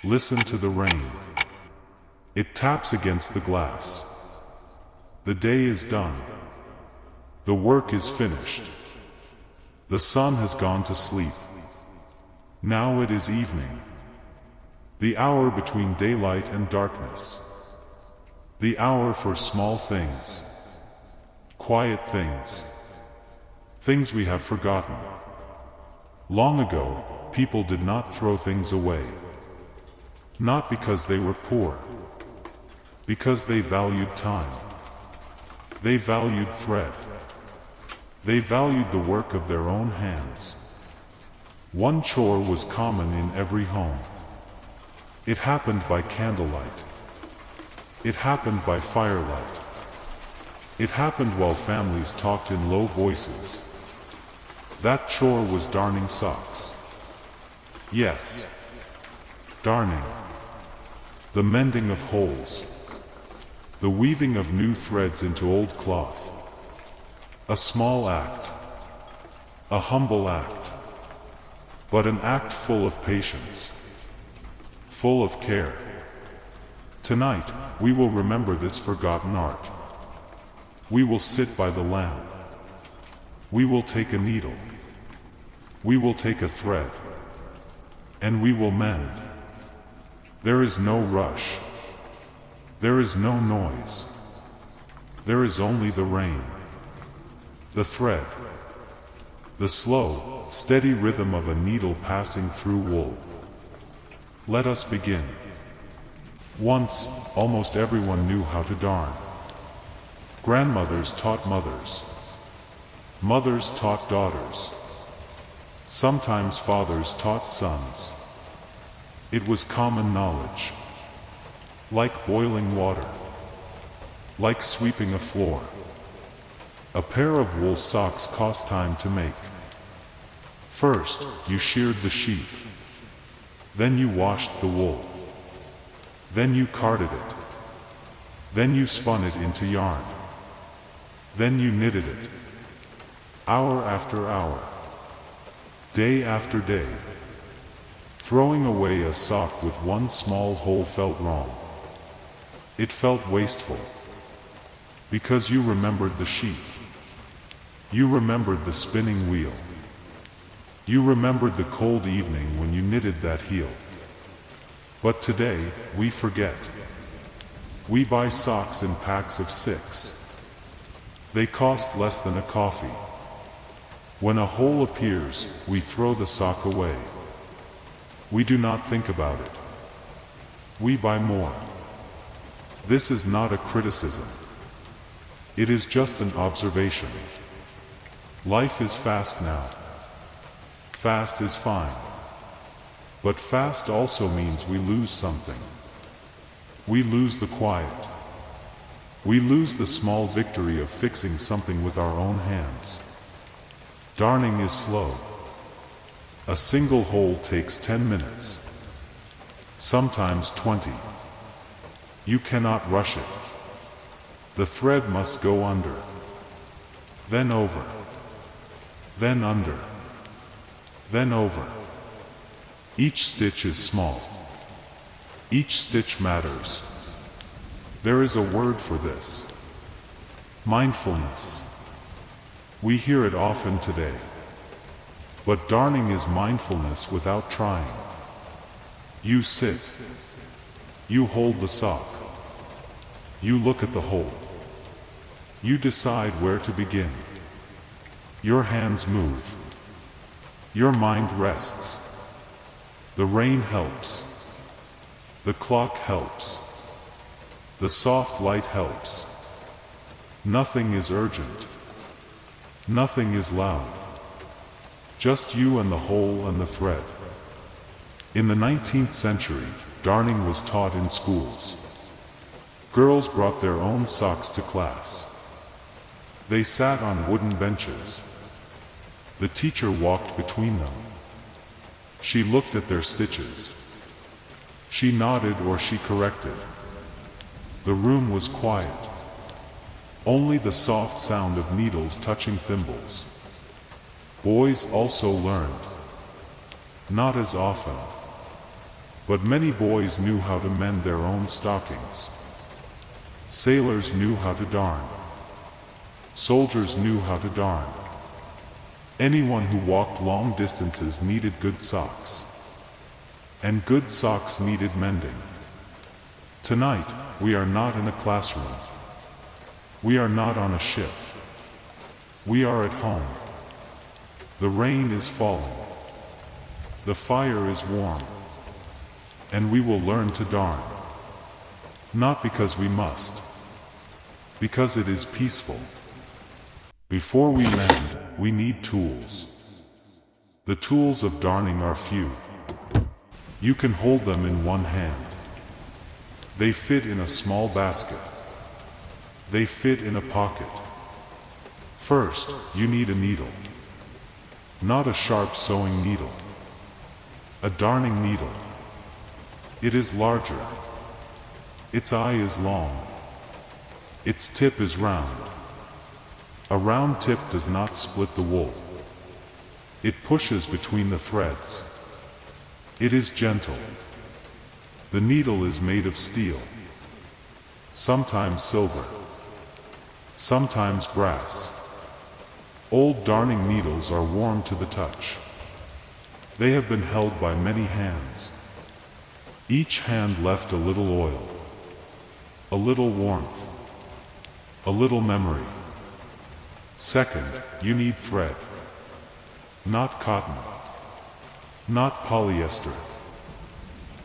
Listen to the rain. It taps against the glass. The day is done. The work is finished. The sun has gone to sleep. Now it is evening. The hour between daylight and darkness. The hour for small things. Quiet things. Things we have forgotten. Long ago, people did not throw things away. Not because they were poor. Because they valued time. They valued thread. They valued the work of their own hands. One chore was common in every home. It happened by candlelight. It happened by firelight. It happened while families talked in low voices. That chore was darning socks. Yes, darning. The mending of holes. The weaving of new threads into old cloth. A small act. A humble act. But an act full of patience. Full of care. Tonight, we will remember this forgotten art. We will sit by the lamp. We will take a needle. We will take a thread. And we will mend. There is no rush. There is no noise. There is only the rain. The thread. The slow, steady rhythm of a needle passing through wool. Let us begin. Once, almost everyone knew how to darn. Grandmothers taught mothers. Mothers taught daughters. Sometimes fathers taught sons. It was common knowledge. Like boiling water. Like sweeping a floor. A pair of wool socks cost time to make. First, you sheared the sheep. Then you washed the wool. Then you carded it. Then you spun it into yarn. Then you knitted it. Hour after hour. Day after day. Throwing away a sock with one small hole felt wrong. It felt wasteful. Because you remembered the sheep. You remembered the spinning wheel. You remembered the cold evening when you knitted that heel. But today, we forget. We buy socks in packs of 6. They cost less than a coffee. When a hole appears, we throw the sock away. We do not think about it. We buy more. This is not a criticism. It is just an observation. Life is fast now. Fast is fine. But fast also means we lose something. We lose the quiet. We lose the small victory of fixing something with our own hands. Darning is slow. A single hole takes 10 minutes. Sometimes 20. You cannot rush it. The thread must go under. Then over. Then under. Then over. Each stitch is small. Each stitch matters. There is a word for this. Mindfulness. We hear it often today. But darning is mindfulness without trying. You sit. You hold the sock. You look at the hole. You decide where to begin. Your hands move. Your mind rests. The rain helps. The clock helps. The soft light helps. Nothing is urgent. Nothing is loud. Just you and the hole and the thread. In the 19th century, darning was taught in schools. Girls brought their own socks to class. They sat on wooden benches. The teacher walked between them. She looked at their stitches. She nodded or she corrected. The room was quiet. Only the soft sound of needles touching thimbles. Boys also learned. Not as often. But many boys knew how to mend their own stockings. Sailors knew how to darn. Soldiers knew how to darn. Anyone who walked long distances needed good socks. And good socks needed mending. Tonight, we are not in a classroom. We are not on a ship. We are at home. The rain is falling. The fire is warm. And we will learn to darn. Not because we must. Because it is peaceful. Before we mend, we need tools. The tools of darning are few. You can hold them in one hand. They fit in a small basket. They fit in a pocket. First, you need a needle. Not a sharp sewing needle. A darning needle. It is larger. Its eye is long. Its tip is round. A round tip does not split the wool. It pushes between the threads. It is gentle. The needle is made of steel. Sometimes silver. Sometimes brass. Old darning needles are warm to the touch. They have been held by many hands. Each hand left a little oil, a little warmth, a little memory. Second, you need thread. Not cotton. Not polyester.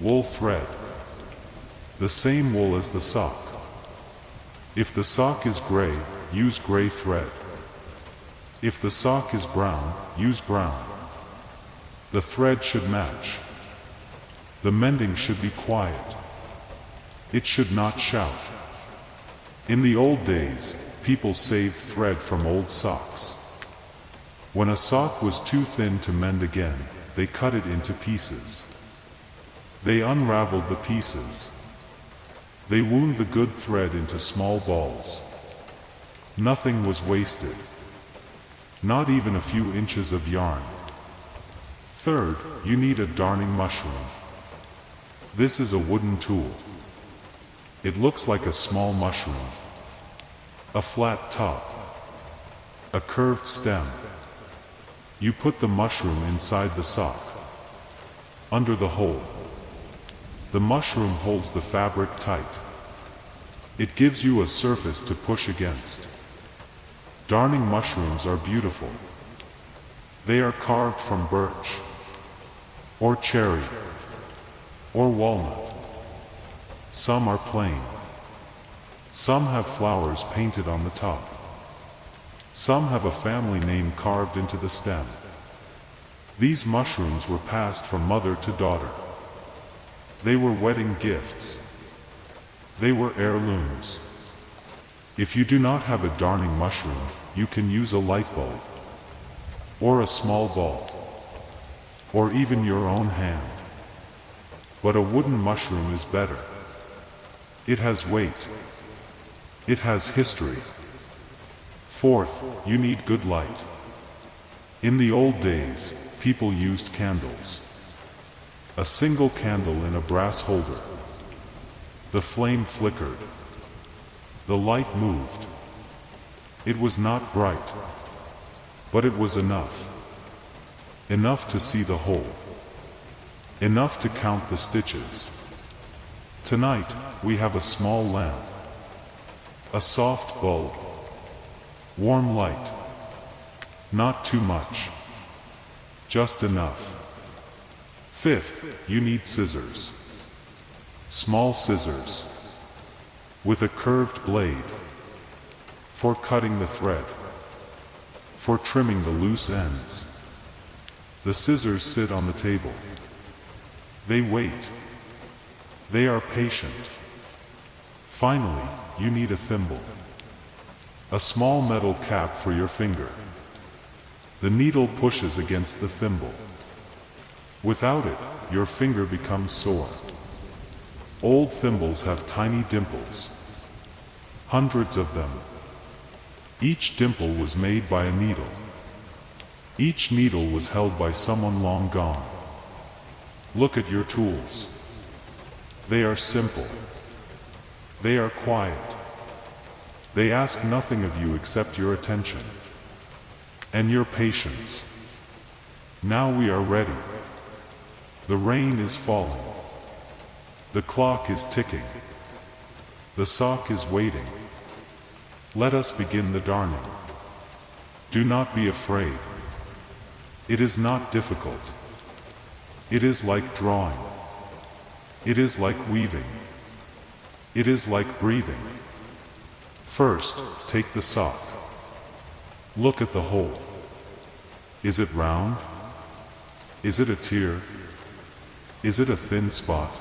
Wool thread. The same wool as the sock. If the sock is gray, use gray thread. If the sock is brown, use brown. The thread should match. The mending should be quiet. It should not shout. In the old days, people saved thread from old socks. When a sock was too thin to mend again, they cut it into pieces. They unraveled the pieces. They wound the good thread into small balls. Nothing was wasted. Not even a few inches of yarn. Third, you need a darning mushroom. This is a wooden tool. It looks like a small mushroom. A flat top. A curved stem. You put the mushroom inside the sock. Under the hole. The mushroom holds the fabric tight. It gives you a surface to push against. Darning mushrooms are beautiful. They are carved from birch, or cherry, or walnut. Some are plain. Some have flowers painted on the top. Some have a family name carved into the stem. These mushrooms were passed from mother to daughter. They were wedding gifts. They were heirlooms. If you do not have a darning mushroom, you can use a light bulb, or a small ball, or even your own hand. But a wooden mushroom is better. It has weight. It has history. Fourth, you need good light. In the old days, people used candles. A single candle in a brass holder. The flame flickered. The light moved. It was not bright, but it was enough. Enough to see the whole. Enough to count the stitches. Tonight, we have a small lamp. A soft bulb. Warm light. Not too much. Just enough. Fifth, you need scissors. Small scissors. With a curved blade. For cutting the thread. For trimming the loose ends. The scissors sit on the table. They wait. They are patient. Finally, you need a thimble. A small metal cap for your finger. The needle pushes against the thimble. Without it, your finger becomes sore. Old thimbles have tiny dimples. Hundreds of them. Each dimple was made by a needle. Each needle was held by someone long gone. Look at your tools. They are simple. They are quiet. They ask nothing of you except your attention and your patience. Now we are ready. The rain is falling. The clock is ticking. The sock is waiting. Let us begin the darning. Do not be afraid. It is not difficult. It is like drawing. It is like weaving. It is like breathing. First, take the sock. Look at the hole. Is it round? Is it a tear? Is it a thin spot?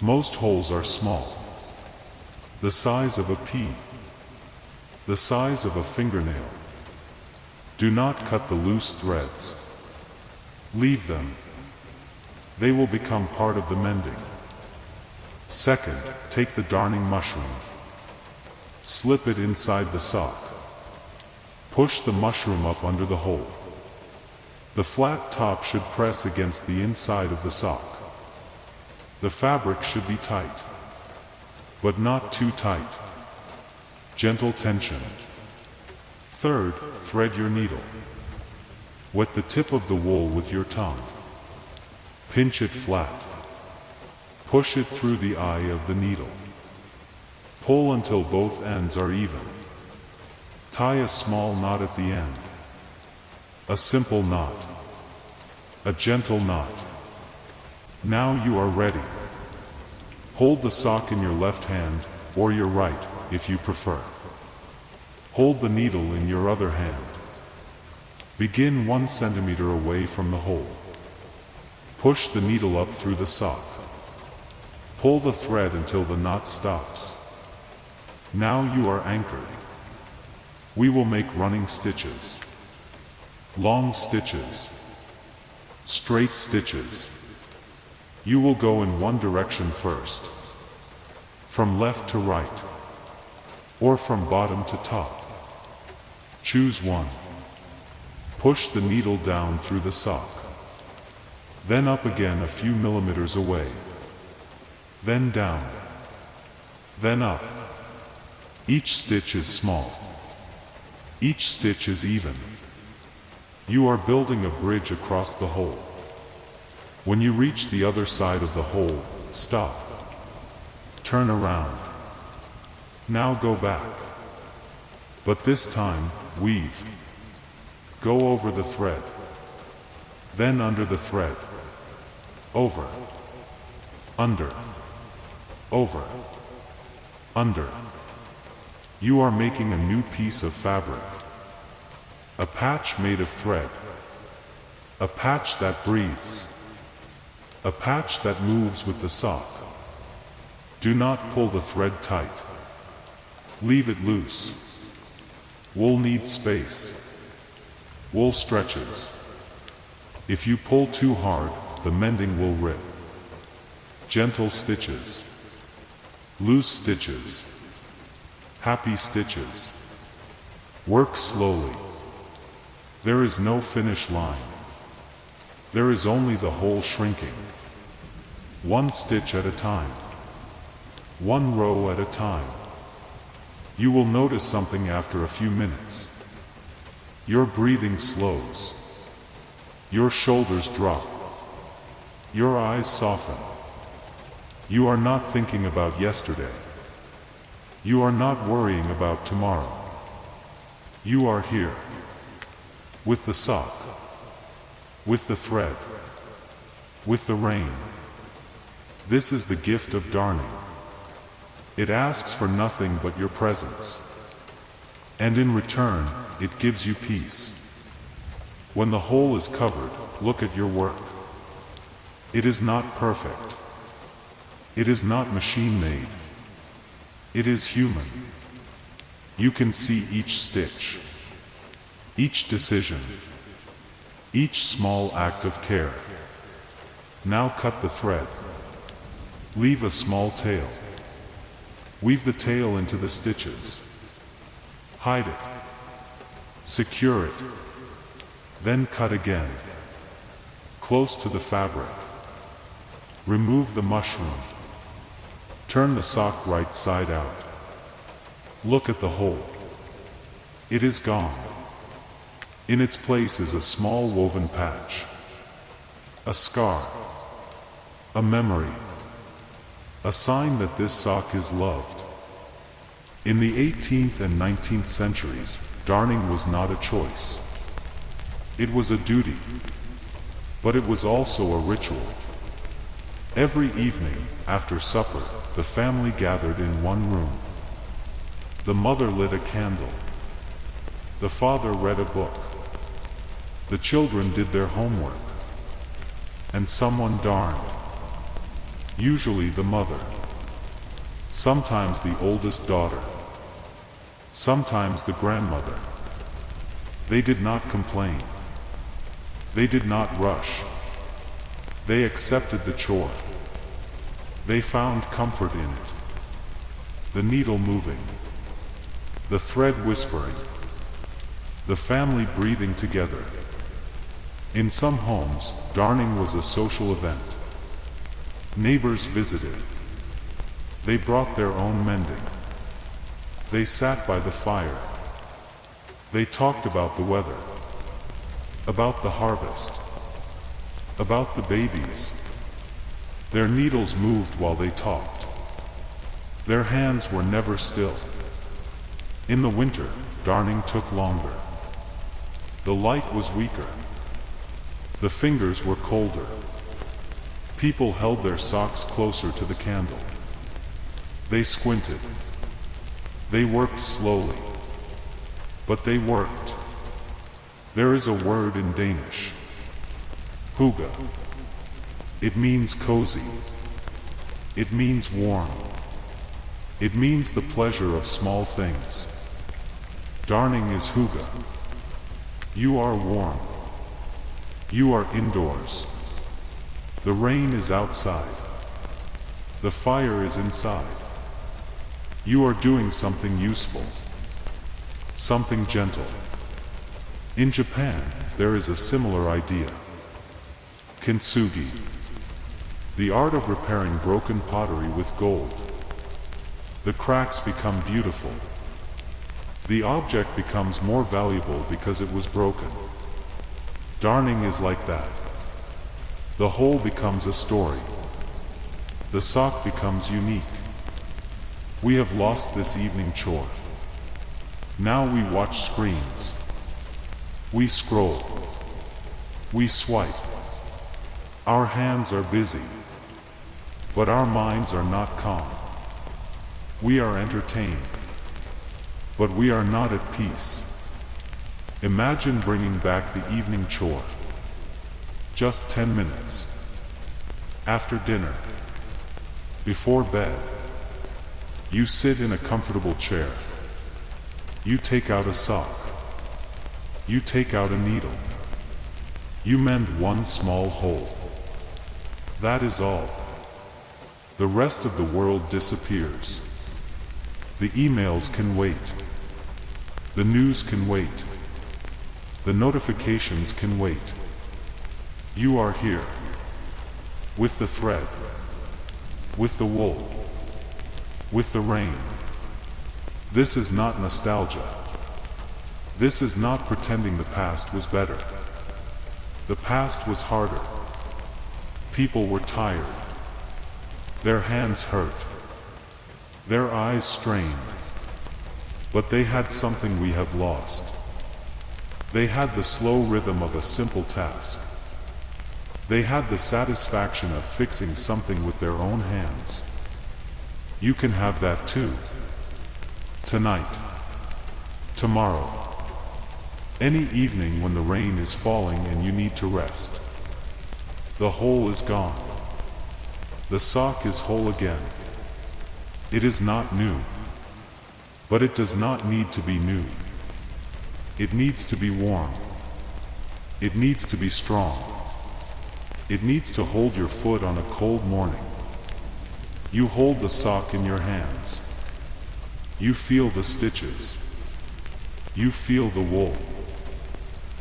Most holes are small, the size of a pea, the size of a fingernail. Do not cut the loose threads. Leave them. They will become part of the mending. Second, take the darning mushroom. Slip it inside the sock. Push the mushroom up under the hole. The flat top should press against the inside of the sock. The fabric should be tight, but not too tight. Gentle tension. Third, thread your needle. Wet the tip of the wool with your tongue. Pinch it flat. Push it through the eye of the needle. Pull until both ends are even. Tie a small knot at the end. A simple knot. A gentle knot. Now you are ready. Hold the sock in your left hand, or your right, if you prefer. Hold the needle in your other hand. Begin 1 centimeter away from the hole. Push the needle up through the sock. Pull the thread until the knot stops. Now you are anchored. We will make running stitches, long stitches, straight stitches. You will go in one direction first, from left to right, or from bottom to top. Choose one. Push the needle down through the sock, then up again a few millimeters away, then down, then up. Each stitch is small. Each stitch is even. You are building a bridge across the hole. When you reach the other side of the hole, stop. Turn around. Now go back. But this time, weave. Go over the thread. Then under the thread. Over. Under. Over. Under. You are making a new piece of fabric. A patch made of thread. A patch that breathes. A patch that moves with the sock. Do not pull the thread tight. Leave it loose. Wool needs space. Wool stretches. If you pull too hard, the mending will rip. Gentle stitches. Loose stitches. Happy stitches. Work slowly. There is no finish line. There is only the hole shrinking. 1 stitch at a time. 1 row at a time. You will notice something after a few minutes. Your breathing slows. Your shoulders drop. Your eyes soften. You are not thinking about yesterday. You are not worrying about tomorrow. You are here. With the sock. With the thread. With the rain. This is the gift of darning. It asks for nothing but your presence. And in return, it gives you peace. When the hole is covered, look at your work. It is not perfect. It is not machine-made. It is human. You can see each stitch, each decision, each small act of care. Now cut the thread. Leave a small tail. Weave the tail into the stitches. Hide it. Secure it. Then cut again. Close to the fabric. Remove the mushroom. Turn the sock right side out. Look at the hole. It is gone. In its place is a small woven patch. A scar. A memory. A sign that this sock is loved. In the 18th and 19th centuries, darning was not a choice. It was a duty. But it was also a ritual. Every evening, after supper, the family gathered in one room. The mother lit a candle. The father read a book. The children did their homework. And someone darned. Usually the mother. Sometimes the oldest daughter. Sometimes the grandmother. They did not complain. They did not rush. They accepted the chore. They found comfort in it. The needle moving. The thread whispering. The family breathing together. In some homes, darning was a social event. Neighbors visited. They brought their own mending. They sat by the fire. They talked about the weather, about the harvest, about the babies. Their needles moved while they talked. Their hands were never still. In the winter, darning took longer. The light was weaker. The fingers were colder. People held their socks closer to the candle. They squinted. They worked slowly. But they worked. There is a word in Danish. Hygge. It means cozy. It means warm. It means the pleasure of small things. Darning is hygge. You are warm. You are indoors. The rain is outside. The fire is inside. You are doing something useful. Something gentle. In Japan, there is a similar idea. Kintsugi. The art of repairing broken pottery with gold. The cracks become beautiful. The object becomes more valuable because it was broken. Darning is like that. The hole becomes a story. The sock becomes unique. We have lost this evening chore. Now we watch screens. We scroll. We swipe. Our hands are busy. But our minds are not calm. We are entertained. But we are not at peace. Imagine bringing back the evening chore. Just 10 minutes. After dinner. Before bed. You sit in a comfortable chair. You take out a sock. You take out a needle. You mend one small hole. That is all. The rest of the world disappears. The emails can wait. The news can wait. The notifications can wait. You are here. With the thread. With the wool. With the rain. This is not nostalgia. This is not pretending the past was better. The past was harder. People were tired. Their hands hurt. Their eyes strained. But they had something we have lost. They had the slow rhythm of a simple task. They had the satisfaction of fixing something with their own hands. You can have that too. Tonight. Tomorrow. Any evening when the rain is falling and you need to rest. The hole is gone. The sock is whole again. It is not new. But it does not need to be new. It needs to be warm. It needs to be strong. It needs to hold your foot on a cold morning. You hold the sock in your hands. You feel the stitches. You feel the wool.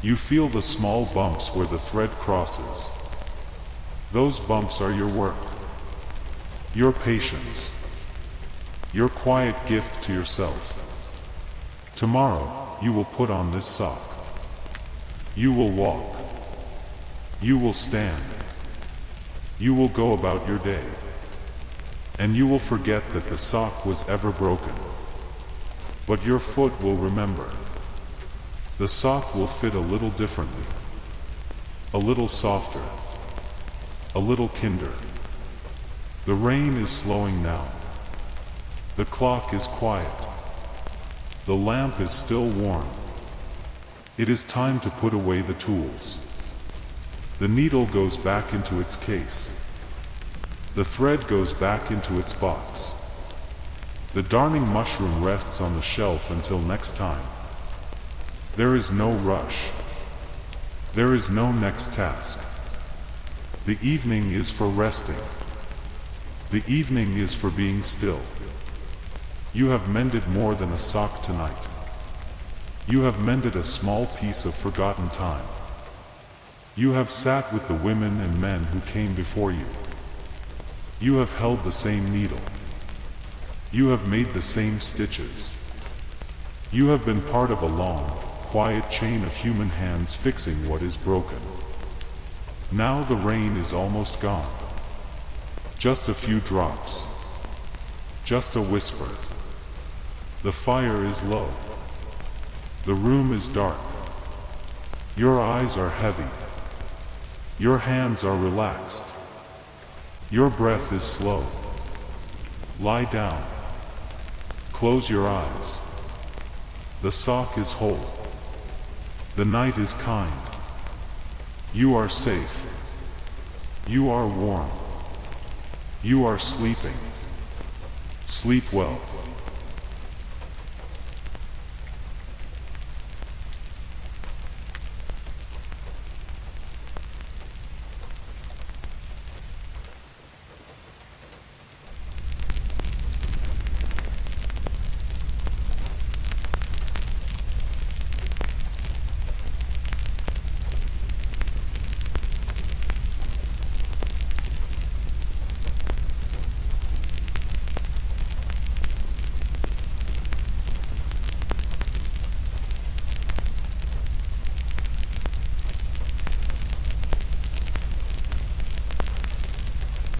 You feel the small bumps where the thread crosses. Those bumps are your work. Your patience. Your quiet gift to yourself. Tomorrow, you will put on this sock. You will walk. You will stand. You will go about your day. And you will forget that the sock was ever broken. But your foot will remember. The sock will fit a little differently. A little softer. A little kinder. The rain is slowing now. The clock is quiet. The lamp is still warm. It is time to put away the tools. The needle goes back into its case. The thread goes back into its box. The darning mushroom rests on the shelf until next time. There is no rush. There is no next task. The evening is for resting. The evening is for being still. You have mended more than a sock tonight. You have mended a small piece of forgotten time. You have sat with the women and men who came before you. You have held the same needle. You have made the same stitches. You have been part of a long, quiet chain of human hands fixing what is broken. Now the rain is almost gone. Just a few drops. Just a whisper. The fire is low. The room is dark. Your eyes are heavy. Your hands are relaxed. Your breath is slow. Lie down. Close your eyes. The sock is whole. The night is kind. You are safe. You are warm. You are sleeping. Sleep well.